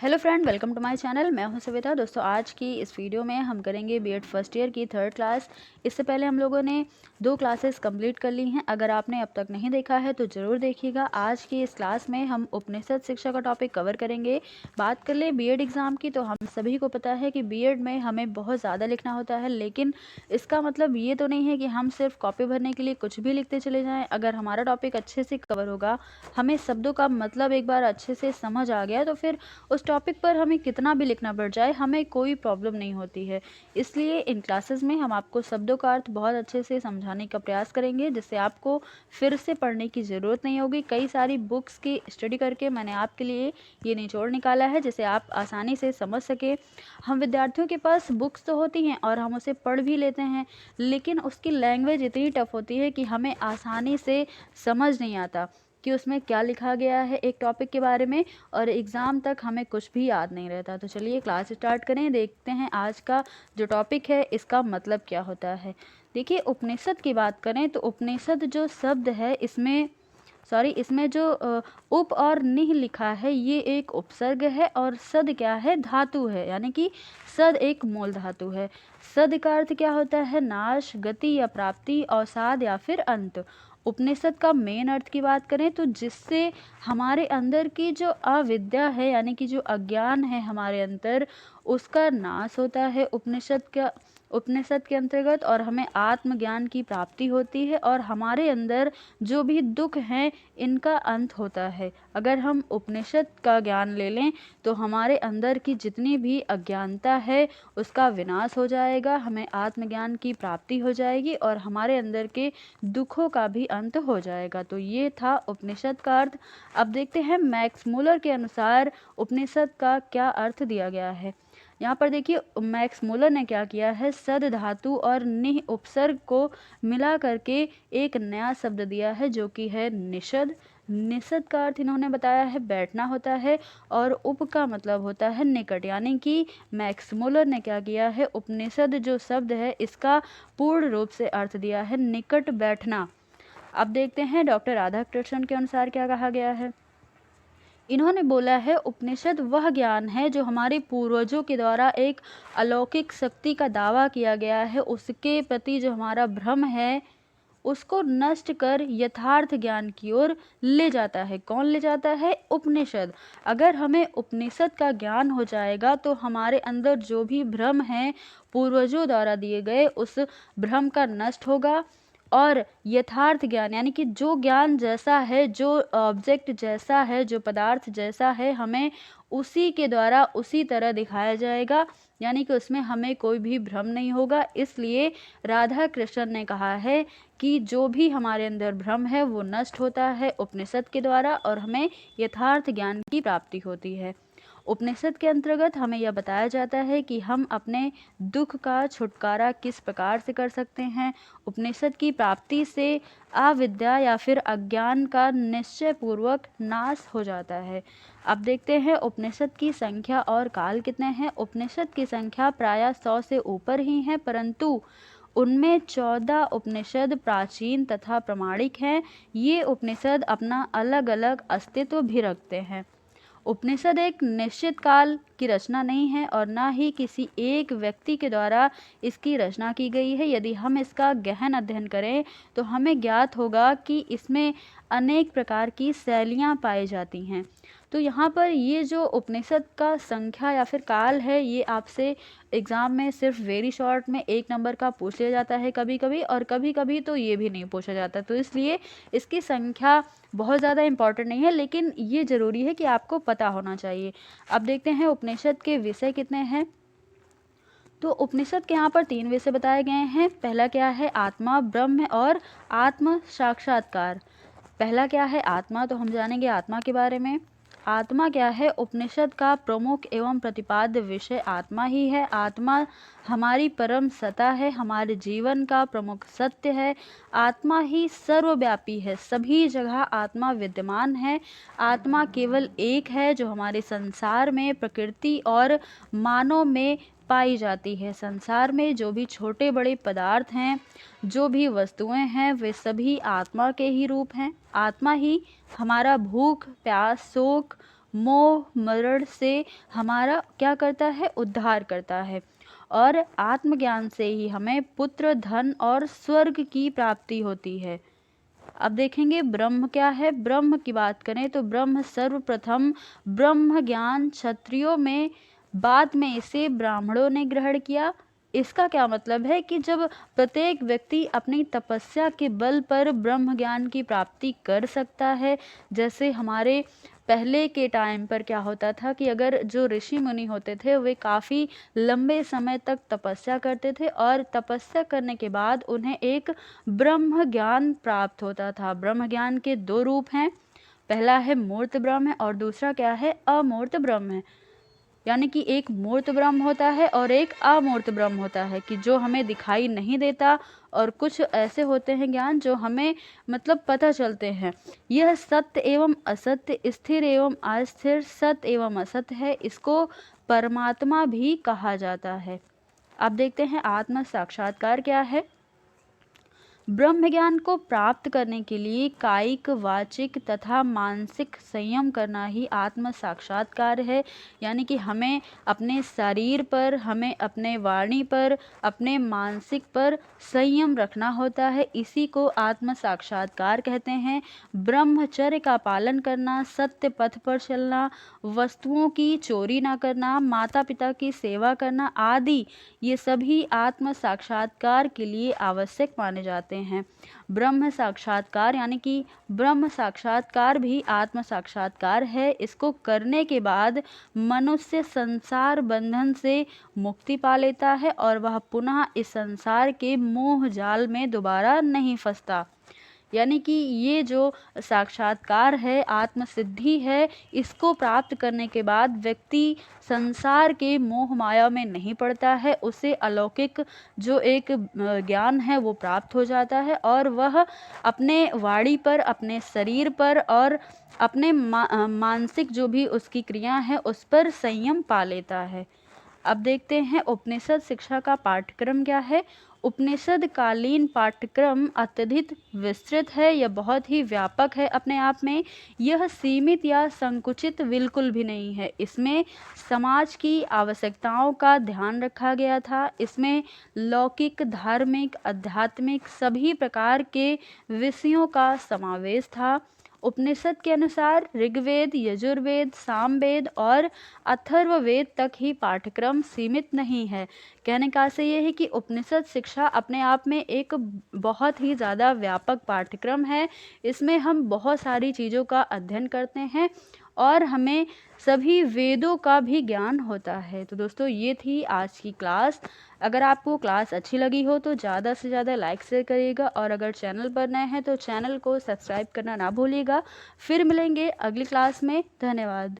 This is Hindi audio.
Hello friend, welcome to my channel. मैं हूं सविता। दोस्तों, आज की इस वीडियो में हम करेंगे बीएड फर्स्ट ईयर की थर्ड क्लास। इससे पहले हम लोगों ने 2 क्लासेस कंप्लीट कर ली हैं। अगर आपने अब तक नहीं देखा है तो ज़रूर देखिएगा। आज की इस क्लास में हम उपनिषद शिक्षा का टॉपिक कवर करेंगे। बात कर ले बीएड एग्ज़ाम की, तो हम सभी को पता है कि बीएड में हमें बहुत ज़्यादा लिखना होता है, लेकिन इसका मतलब ये तो नहीं है कि हम सिर्फ कॉपी भरने के लिए कुछ भी लिखते चले जाएँ। अगर हमारा टॉपिक अच्छे से कवर होगा, हमें शब्दों का मतलब एक बार अच्छे से समझ आ गया, तो फिर उस टॉपिक पर हमें कितना भी लिखना पड़ जाए, हमें कोई प्रॉब्लम नहीं होती है। इसलिए इन क्लासेस में हम आपको शब्दों का अर्थ बहुत अच्छे से समझाने का प्रयास करेंगे, जिससे आपको फिर से पढ़ने की ज़रूरत नहीं होगी। कई सारी बुक्स की स्टडी करके मैंने आपके लिए ये निचोड़ निकाला है, जिसे आप आसानी से समझ सके। हम विद्यार्थियों के पास बुक्स तो होती हैं और हम उसे पढ़ भी लेते हैं, लेकिन उसकी लैंग्वेज इतनी टफ होती है कि हमें आसानी से समझ नहीं आता कि उसमें क्या लिखा गया है एक टॉपिक के बारे में, और एग्ज़ाम तक हमें कुछ भी याद नहीं रहता। तो चलिए क्लास स्टार्ट करें। देखते हैं आज का जो टॉपिक है इसका मतलब क्या होता है। देखिए, उपनिषद की बात करें तो उपनिषद जो शब्द है इसमें जो उप और निह लिखा है, ये एक उपसर्ग है, और सद क्या है, धातु है, यानी कि सद एक मूल धातु है। सद का अर्थ क्या होता है, नाश, गति या प्राप्ति, अवसाद या फिर अंत। उपनिषद का मेन अर्थ की बात करें तो जिससे हमारे अंदर की जो अविद्या है, यानी कि जो अज्ञान है हमारे अंदर, उसका नाश होता है उपनिषद के अंतर्गत, और हमें आत्मज्ञान की प्राप्ति होती है, और हमारे अंदर जो भी दुख हैं इनका अंत होता है। अगर हम उपनिषद का ज्ञान ले लें तो हमारे अंदर की जितनी भी अज्ञानता है उसका विनाश हो जाएगा, हमें आत्मज्ञान की प्राप्ति हो जाएगी, और हमारे अंदर के दुखों का भी अंत हो जाएगा। तो ये था उपनिषद का अर्थ। अब देखते हैं मैक्स मूलर के अनुसार उपनिषद का क्या अर्थ दिया गया है। यहाँ पर देखिए, मैक्स मूलर ने क्या किया है, सद धातु और निह उपसर्ग को मिला करके एक नया शब्द दिया है, जो कि है निषद। निषद का अर्थ इन्होंने बताया है बैठना होता है, और उप का मतलब होता है निकट, यानी कि मैक्स मूलर ने क्या किया है, उपनिषद जो शब्द है इसका पूर्ण रूप से अर्थ दिया है निकट बैठना। अब देखते हैं डॉक्टर राधाकृष्णन के अनुसार क्या कहा गया है। इन्होंने बोला है, उपनिषद वह ज्ञान है जो हमारे पूर्वजों के द्वारा एक अलौकिक शक्ति का दावा किया गया है, उसके प्रति जो हमारा भ्रम है उसको नष्ट कर यथार्थ ज्ञान की ओर ले जाता है। कौन ले जाता है? उपनिषद। अगर हमें उपनिषद का ज्ञान हो जाएगा तो हमारे अंदर जो भी भ्रम है पूर्वजों द्वारा दिए गए, उस भ्रम का नष्ट होगा, और यथार्थ ज्ञान, यानी कि जो ज्ञान जैसा है, जो ऑब्जेक्ट जैसा है, जो पदार्थ जैसा है, हमें उसी के द्वारा उसी तरह दिखाया जाएगा, यानी कि उसमें हमें कोई भी भ्रम नहीं होगा। इसलिए राधा कृष्ण ने कहा है कि जो भी हमारे अंदर भ्रम है वो नष्ट होता है उपनिषद के द्वारा, और हमें यथार्थ ज्ञान की प्राप्ति होती है। उपनिषद के अंतर्गत हमें यह बताया जाता है कि हम अपने दुख का छुटकारा किस प्रकार से कर सकते हैं। उपनिषद की प्राप्ति से अविद्या या फिर अज्ञान का निश्चय पूर्वक नाश हो जाता है। अब देखते हैं उपनिषद की संख्या और काल कितने हैं। उपनिषद की संख्या प्रायः 100 से ऊपर ही है, परंतु उनमें 14 उपनिषद प्राचीन तथा प्रमाणिक हैं। ये उपनिषद अपना अलग अलग अस्तित्व भी रखते हैं। उपनिषद एक निश्चित काल की रचना नहीं है, और ना ही किसी एक व्यक्ति के द्वारा इसकी रचना की गई है। यदि हम इसका गहन अध्ययन करें तो हमें ज्ञात होगा कि इसमें अनेक प्रकार की शैलियाँ पाई जाती हैं। तो यहाँ पर ये जो उपनिषद का संख्या या फिर काल है, ये आपसे एग्ज़ाम में सिर्फ वेरी शॉर्ट में 1 नंबर का पूछ लिया जाता है कभी कभी, और कभी कभी तो ये भी नहीं पूछा जाता। तो इसलिए इसकी संख्या बहुत ज़्यादा इम्पॉर्टेंट नहीं है, लेकिन ये ज़रूरी है कि आपको पता होना चाहिए। अब देखते हैं उपनिषद के विषय कितने हैं। तो उपनिषद के यहाँ पर 3 विषय बताए गए हैं। पहला क्या है, आत्मा, ब्रह्म और आत्म साक्षात्कार। पहला क्या है, आत्मा। तो हम जानेंगे आत्मा के बारे में। आत्मा क्या है? उपनिषद का प्रमुख एवं प्रतिपाद्य विषय आत्मा ही है। आत्मा हमारी परम सत्ता है, हमारे जीवन का प्रमुख सत्य है। आत्मा ही सर्वव्यापी है, सभी जगह आत्मा विद्यमान है। आत्मा केवल एक है जो हमारे संसार में, प्रकृति और मानव में पाई जाती है। संसार में जो भी छोटे बड़े पदार्थ हैं, जो भी वस्तुएं हैं, वे सभी आत्मा के ही रूप हैं। आत्मा ही हमारा भूख, प्यास, शोक मोह मरण से हमारा क्या करता है, उद्धार करता है। और आत्मज्ञान से ही हमें पुत्र, धन और स्वर्ग की प्राप्ति होती है। अब देखेंगे ब्रह्म क्या है। ब्रह्म की बात करें तो ब्रह्म सर्वप्रथम ब्रह्म ज्ञान क्षत्रियों में, बाद में इसे ब्राह्मणों ने ग्रहण किया। इसका क्या मतलब है कि जब प्रत्येक व्यक्ति अपनी तपस्या के बल पर ब्रह्म ज्ञान की प्राप्ति कर सकता है, जैसे हमारे पहले के टाइम पर क्या होता था कि अगर जो ऋषि मुनि होते थे वे काफ़ी लंबे समय तक तपस्या करते थे और तपस्या करने के बाद उन्हें एक ब्रह्म ज्ञान प्राप्त होता था। ब्रह्म ज्ञान के दो रूप हैं, पहला है मूर्त ब्रह्म है और दूसरा क्या है, अमूर्त ब्रह्म है। यानी कि एक मूर्त ब्रह्म होता है और एक अमूर्त ब्रह्म होता है कि जो हमें दिखाई नहीं देता, और कुछ ऐसे होते हैं ज्ञान जो हमें मतलब पता चलते हैं। यह सत्य एवं असत्य, स्थिर एवं अस्थिर, सत्य एवं असत्य है। इसको परमात्मा भी कहा जाता है। अब देखते हैं आत्म साक्षात्कार क्या है। ब्रह्म ज्ञान को प्राप्त करने के लिए कायिक, वाचिक तथा मानसिक संयम करना ही आत्म साक्षात्कार है। यानी कि हमें अपने शरीर पर, हमें अपने वाणी पर, अपने मानसिक पर संयम रखना होता है। इसी को आत्म साक्षात्कार कहते हैं। ब्रह्मचर्य का पालन करना, सत्य पथ पर चलना, वस्तुओं की चोरी ना करना, माता पिता की सेवा करना आदि, ये सभी आत्म साक्षात्कार के लिए आवश्यक माने जाते हैं। ब्रह्म साक्षात्कार यानी कि ब्रह्म साक्षात्कार भी आत्म साक्षात्कार है। इसको करने के बाद मनुष्य संसार बंधन से मुक्ति पा लेता है और वह पुनः इस संसार के मोह जाल में दोबारा नहीं फंसता। यानी कि ये जो साक्षात्कार है, आत्मसिद्धि है, इसको प्राप्त करने के बाद व्यक्ति संसार के मोह माया में नहीं पड़ता है। उसे अलौकिक जो एक ज्ञान है वो प्राप्त हो जाता है और वह अपने वाणी पर, अपने शरीर पर और अपने मानसिक जो भी उसकी क्रिया है उस पर संयम पा लेता है। अब देखते हैं उपनिषद शिक्षा का पाठ्यक्रम क्या है। उपनिषद कालीन पाठ्यक्रम अत्यधिक विस्तृत है, यह बहुत ही व्यापक है अपने आप में। यह सीमित या संकुचित बिल्कुल भी नहीं है। इसमें समाज की आवश्यकताओं का ध्यान रखा गया था। इसमें लौकिक, धार्मिक, आध्यात्मिक सभी प्रकार के विषयों का समावेश था। उपनिषद के अनुसार ऋग्वेद, यजुर्वेद, सामवेद और अथर्ववेद तक ही पाठ्यक्रम सीमित नहीं है। कहने का आशय ये है कि उपनिषद शिक्षा अपने आप में एक बहुत ही ज़्यादा व्यापक पाठ्यक्रम है। इसमें हम बहुत सारी चीज़ों का अध्ययन करते हैं और हमें सभी वेदों का भी ज्ञान होता है। तो दोस्तों ये थी आज की क्लास। अगर आपको क्लास अच्छी लगी हो तो ज़्यादा से ज़्यादा लाइक शेयर करिएगा और अगर चैनल पर नए हैं तो चैनल को सब्सक्राइब करना ना भूलिएगा। फिर मिलेंगे अगली क्लास में। धन्यवाद।